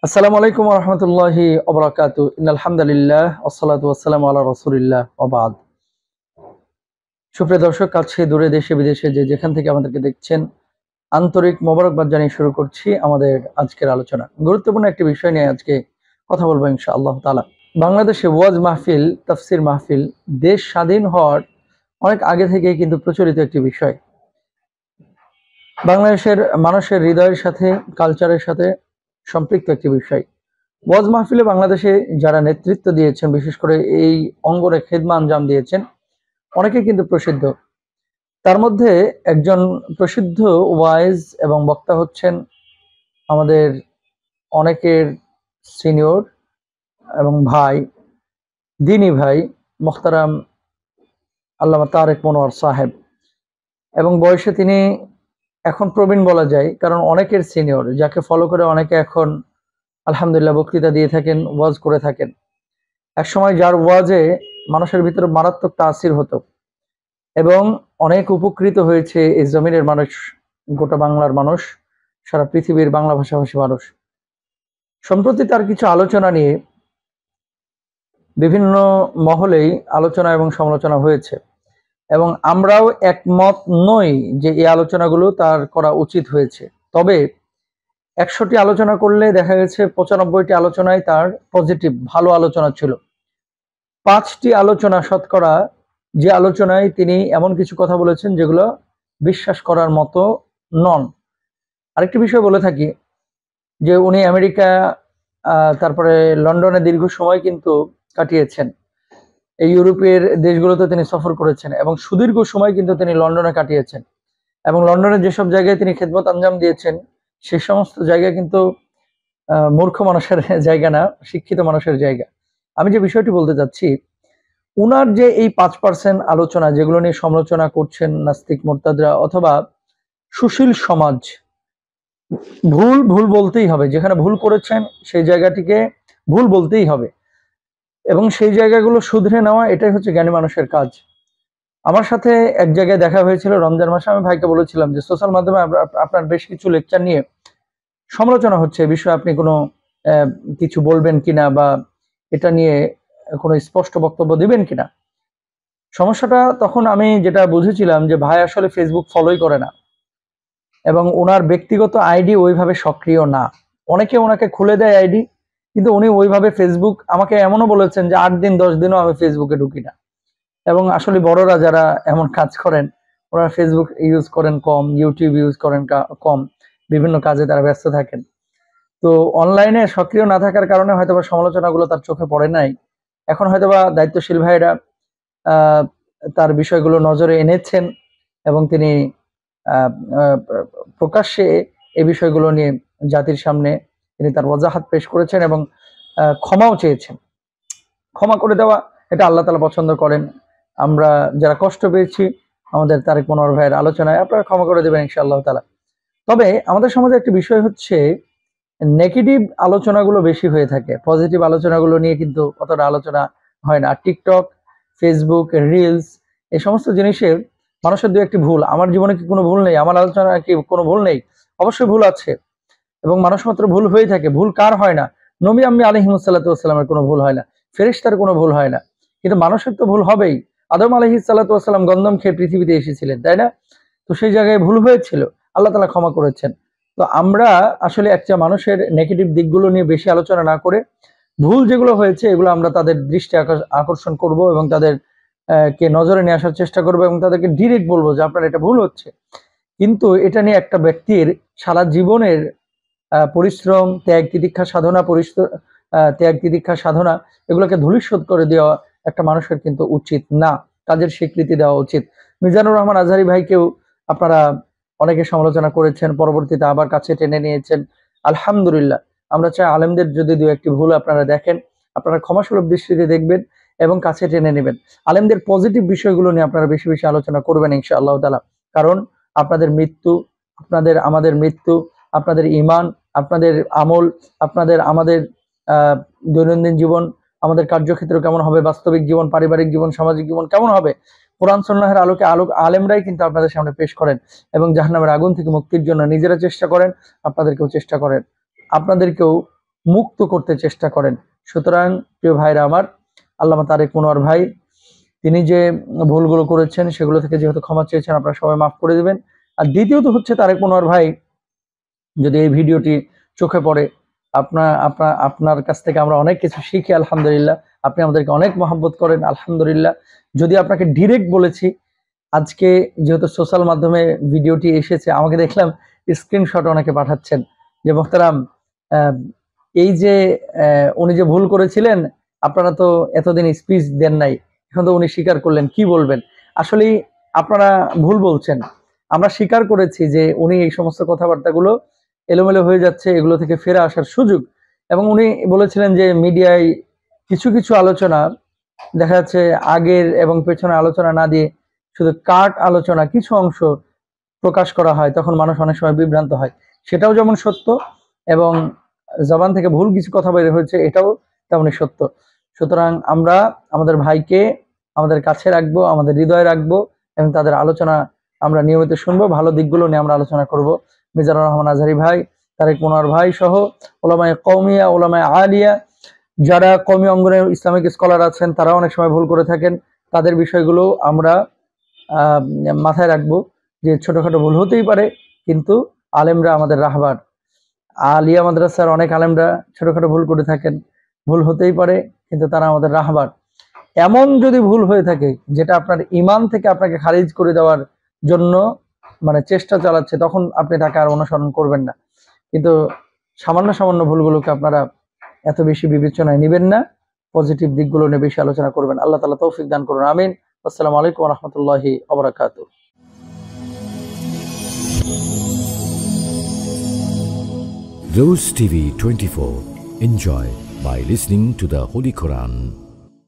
আসসালামু আলাইকুম ওয়া রাহমাতুল্লাহি ওয়া বারাকাতুহু। ইন্নাল হামদুলিল্লাহ ওয়াসসালাতু ওয়াসসালামু আলা রাসূলিল্লাহ ওয়া বা'দ। সুপ্রিয় দর্শক, কাছে দূরে দেশে বিদেশে যে যেখান থেকে আমাদেরকে দেখছেন, আন্তরিক মোবারকবাদ জানিয়ে শুরু করছি আমাদের আজকের আলোচনা। গুরুত্বপূর্ণ একটি বিষয় নিয়ে আজকে কথা বলবো ইনশাআল্লাহ তাআলা। বাংলাদেশে ওয়াজ মাহফিল, তাফসির মাহফিল দেশ স্বাধীন হওয়ার অনেক আগে থেকেই কিন্তু প্রচলিত একটি বিষয়। বাংলাদেশের মানুষের হৃদয়ের সাথে, কালচারের সাথে সম্পৃক্ত একটি বিষয়। ওয়াজ মাহফিলে বাংলাদেশে যারা নেতৃত্ব দিয়েছেন, বিশেষ করে এই অঙ্গনে খেদমা আঞ্জাম দিয়েছেন, অনেকেই কিন্তু প্রসিদ্ধ। তার মধ্যে একজন প্রসিদ্ধ ওয়াইজ এবং বক্তা হচ্ছেন আমাদের অনেকের সিনিয়র এবং ভাই, দিনী ভাই, মোহতারাম আল্লামা তারেক মনোয়ার সাহেব। এবং বয়সে তিনি এখন প্রবীণ বলা যায়, কারণ অনেকের সিনিয়র, যাকে ফলো করে অনেকে এখন আলহামদুলিল্লাহ বক্তৃতা দিয়ে থাকেন, ওয়াজ করে থাকেন। একসময় যার ওয়াজে মানুষের ভিতরে মারাত্মক তাসির হতো এবং অনেক উপকৃত হয়েছে এই জমিনের মানুষ, গোটা বাংলার মানুষ, সারা পৃথিবীর বাংলা ভাষাভাষী মানুষ। সম্প্রতি তার কিছু আলোচনা নিয়ে বিভিন্ন মহলেই আলোচনা এবং সমালোচনা হয়েছে এবং আমরাও একমত নই যে এই আলোচনাগুলো তার করা উচিত হয়েছে। তবে 100টি আলোচনা করলে দেখা গেছে 95টি আলোচনায় তার পজিটিভ ভালো আলোচনা ছিল। 5টি আলোচনা শতকরা, যে আলোচনায় তিনি এমন কিছু কথা বলেছেন যেগুলো বিশ্বাস করার মতো নন। আরেকটি বিষয় বলে থাকি যে উনি আমেরিকা, তারপরে লন্ডনে দীর্ঘ সময় কিন্তু কাটিয়েছেন। এই ইউরোপের দেশগুলোতে তিনি সফর করেছেন এবং সুদীর্ঘ সময় কিন্তু তিনি লন্ডনে কাটিয়েছেন এবং লন্ডনের যেসব জায়গায় তিনি খেদমত আঞ্জাম দিয়েছেন সে সমস্ত জায়গা কিন্তু মূর্খ মানুষের জায়গা না, শিক্ষিত মানুষের জায়গা। আমি যে বিষয়টি বলতে চাচ্ছি, উনার যে এই 5% আলোচনা যেগুলো নিয়ে সমালোচনা করছেন নাস্তিক মোরতাদরা অথবা সুশীল সমাজ, ভুল ভুল বলতেই হবে। যেখানে ভুল করেছেন সেই জায়গাটিকে ভুল বলতেই হবে এবং সেই জায়গাগুলো শুধরে নেওয়া, এটাই হচ্ছে জ্ঞানী মানুষের কাজ। আমার সাথে এক জায়গায় দেখা হয়েছিল রমজান মাসে। আমি ভাইকে বলেছিলাম যে সোশ্যাল মাধ্যমে আপনার বেশ কিছু লেকচার নিয়ে সমালোচনা হচ্ছে, এই বিষয়ে আপনি কোনো কিছু বলবেন কিনা বা এটা নিয়ে কোনো স্পষ্ট বক্তব্য দিবেন কিনা। সমস্যাটা তখন আমি যেটা বুঝেছিলাম যে ভাই আসলে ফেসবুক ফলোই করে না এবং ওনার ব্যক্তিগত আইডি ওইভাবে সক্রিয় না। অনেকে ওনাকে খুলে দেয় আইডি, কিন্তু উনি ওইভাবে ফেসবুক, আমাকে এমনও বলেছেন যে 8 দিন 10 দিনও আমি ফেসবুকে ঢুকি না। এবং আসলে বড়রা যারা এমন কাজ করেন, ওরা ফেসবুক ইউজ করেন কম, ইউটিউব ইউজ করেন কম, বিভিন্ন কাজে তারা ব্যস্ত থাকেন। তো অনলাইনে সক্রিয় না থাকার কারণে হয়তোবা সমালোচনাগুলো তার চোখে পড়ে নাই। এখন হয়তোবা দায়িত্বশীল ভাইরা তার বিষয়গুলো নজরে এনেছেন এবং তিনি প্রকাশ্যে এই বিষয়গুলো নিয়ে জাতির সামনে তিনি তার ওয়াজাহাত পেশ করেছেন এবং ক্ষমাও চেয়েছেন। ক্ষমা করে দেওয়া, এটা আল্লাহ তাআলা পছন্দ করেন। আমরা যারা কষ্ট পেয়েছি আমাদের তারেক মনোয়ার ভাইয়ের আলোচনায়, আপনারা ক্ষমা করে দেবেন ইনশাআল্লাহ তাআলা। তবে আমাদের সমাজে একটা বিষয় হচ্ছে, নেগেটিভ আলোচনাগুলো বেশি হয়ে থাকে, পজিটিভ আলোচনাগুলো নিয়ে কিন্তু অতটা আলোচনা হয় না। টিকটক, ফেসবুক, রিলস, এই সমস্ত জিনিসে মানুষের দু একটি ভুল। আমার জীবনে কি কোনো ভুল নেই? আমার আলোচনা কি কোনো ভুল নেই? অবশ্যই ভুল আছে এবং মানুষ মাত্র ভুল হয়ে থাকে। ভুল কার হয় না? নবী আম্মি আলাইহিসসালাতু ওয়াসসালামের কোনো ভুল হয় না, ফেরেশতার কোনো ভুল হয় না, কিন্তু মানুষের তো ভুল হবেই। আদম আলাইহিসসালাতু ওয়াসসালাম গন্ধম খেয়ে পৃথিবীতে এসেছিলেন, তাই না? তো সেই জায়গায় ভুল হয়েছিল, আল্লাহ তাআলা ক্ষমা করেছেন। তো আমরা আসলে একটা মানুষের নেগেটিভ দিকগুলো নিয়ে বেশি আলোচনা না করে, ভুল যেগুলো হয়েছে এগুলো আমরা তাদের দৃষ্টি আকর্ষণ করব এবং তাদের কে নজরে নিয়ে আসার চেষ্টা করবো এবং তাদেরকে ডিরেক্ট বলবো যে আপনার এটা ভুল হচ্ছে। কিন্তু এটা নিয়ে একটা ব্যক্তির সারা জীবনের পরিশ্রম, ত্যাগ তিতিক্ষা সাধনা, ত্যাগ তিতিক্ষা সাধনা, এগুলোকে ধূলিসাৎ করে দেওয়া একটা মানুষের কিন্তু উচিত না। কাজের স্বীকৃতি দেওয়া উচিত। মিজানুর রহমান আজহারী ভাইকেও আপনারা অনেকে সমালোচনা করেছেন, পরবর্তীতে আবার কাছে টেনে নিয়েছেন। আলহামদুলিল্লাহ। আমরা চাই আলেমদের যদি দু একটি ভুল আপনারা দেখেন, আপনারা ক্ষমাসুলভ দৃষ্টিতে দেখবেন এবং কাছে টেনে নেবেন। আলেমদের পজিটিভ বিষয়গুলো নিয়ে আপনারা বেশি বেশি আলোচনা করবেন ইনশাআল্লাহ তাআলা। কারণ আপনাদের মৃত্যু, আমাদের মৃত্যু, আপনাদের ঈমান, আপনাদের আমল, আপনাদের আমাদের দৈনন্দিন জীবন, আমাদের কার্যক্ষেত্র কেমন হবে, বাস্তবিক জীবন, পারিবারিক জীবন, সামাজিক জীবন কেমন হবে, কোরআন সুন্নাহের আলোকে আলেমরাই কিন্তু আপনাদের সামনে পেশ করেন এবং জাহান্নামের আগুন থেকে মুক্তির জন্য নিজেরা চেষ্টা করেন, আপনাদেরকেও চেষ্টা করেন। আপনাদেরকেও মুক্ত করতে চেষ্টা করেন। সুতরাং প্রিয় ভাইরা আমার, আল্লামা তারেক মনোয়ার ভাই তিনি যে ভুলগুলো করেছেন সেগুলো থেকে যেহেতু ক্ষমা চেয়েছেন, আপনারা সবাই মাফ করে দিবেন। আর দ্বিতীয়ত হচ্ছে, তারেক মনোয়ার ভাই যদি এই ভিডিওটি চোখে পড়ে, আপনার কাছ থেকে আমরা অনেক কিছু শিখি আলহামদুলিল্লাহ। আপনি আমাদেরকে অনেক মহব্বত করেন আলহামদুলিল্লাহ। যদি আপনাকে ডিরেক্ট বলেছি, আজকে যেহেতু সোশ্যাল মাধ্যমে ভিডিওটি এসেছে, আমাকে দেখলাম স্ক্রিনশট অনেকে পাঠাচ্ছেন যে মোহতারাম, এই যে উনি যে ভুল করেছিলেন, আপনারা তো এতদিন স্পিচ দেন নাই, এখন তো উনি স্বীকার করলেন, কি বলবেন? আসলে আপনারা ভুল বলছেন। আমরা স্বীকার করেছি যে উনি এই সমস্ত কথাবার্তাগুলো এলোমেলো হয়ে যাচ্ছে, এগুলো থেকে ফিরে আসার সুযোগ। এবং উনি বলেছিলেন যে মিডিয়ায় কিছু কিছু আলোচনা দেখা যাচ্ছে আগের এবং পেছনে আলোচনা না দিয়ে শুধু কাট আলোচনা কিছু অংশ প্রকাশ করা হয়, তখন মানুষ অনেক সময় বিভ্রান্ত হয়। সেটাও যেমন সত্য, এবং জবান থেকে ভুল কিছু কথা বের হয়েছে, এটাও তেমনই সত্য। সুতরাং আমরা আমাদের ভাইকে আমাদের কাছে রাখবো, আমাদের হৃদয়ে রাখবো, এবং তাদের আলোচনা আমরা নিয়মিত শুনবো, ভালো দিকগুলো নিয়ে আমরা আলোচনা করব। মিজানুর রহমান আজহারী ভাই, তারেক মনোয়ার ভাই সহ ওলামায়ে কওমিয়া, ওলামায়ে আলিয়া, যারা কওমি অঙ্গনের ইসলামিক স্কলার আছেন, তারা অনেক সময় ভুল করে থাকেন। তাদের বিষয়গুলো আমরা মাথায় রাখবো যে ছোটখাটো ভুল হতেই পারে, কিন্তু আলেমরা আমাদের রাহবার। আলিয়া মাদ্রাসার অনেক আলেমরা ছোটখাটো ভুল করে থাকেন, ভুল হতেই পারে, কিন্তু তারা আমাদের রাহবার। এমন যদি ভুল হয়ে থাকে যেটা আপনার ইমান থেকে আপনাকে খারিজ করে দেওয়ার জন্য চেষ্টা চালাচ্ছে, তখন আপনি তাকে আর অনুসরণ করবেন না। কিন্তু সামান্য সামান্য ভুলগুলোকে আপনারা এত বেশি বিবেচনায় নেবেন না, পজিটিভ দিকগুলো নিয়ে বেশি আলোচনা করবেন। আল্লাহ তাআলা তৌফিক দান করুন, আমিন। আসসালামু আলাইকুম ওয়া রাহমাতুল্লাহি ওয়া বারাকাতুহু। Rose TV 24. Enjoy by listening to the Holy Quran.